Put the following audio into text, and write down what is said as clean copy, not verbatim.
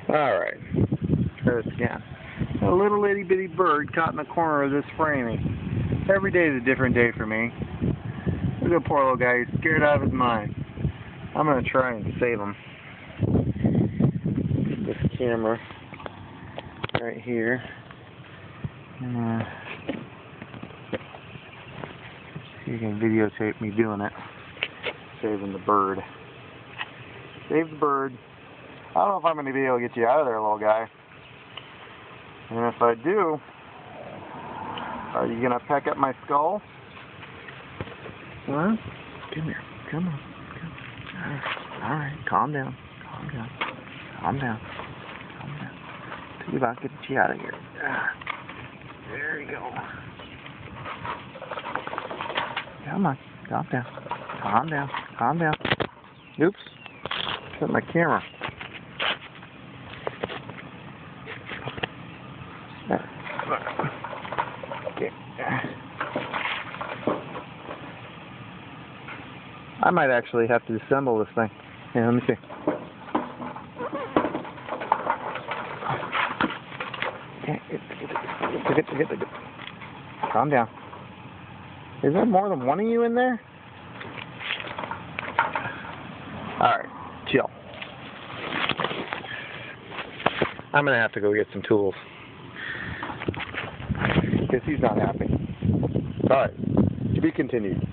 Alright. Try this again. A little itty bitty bird caught in the corner of this framing. Every day is a different day for me. Look at the poor little guy. He's scared out of his mind. I'm going to try and save him. This camera right here. You can videotape me doing it. Saving the bird. Save the bird. I don't know if I'm going to be able to get you out of there, little guy. And if I do, are you going to peck at my skull? Huh? Come here. Come on. All right. Calm down. Calm down. Calm down. Calm down. See if I can get you out of here. There you go. Come on. Calm down. Calm down. Calm down. Oops. Set my camera. Okay. I might actually have to disassemble this thing. Here, let me see. Get. Calm down. Is there more than one of you in there? Alright, chill. I'm going to have to go get some tools. Because he's not happy. Alright, to be continued.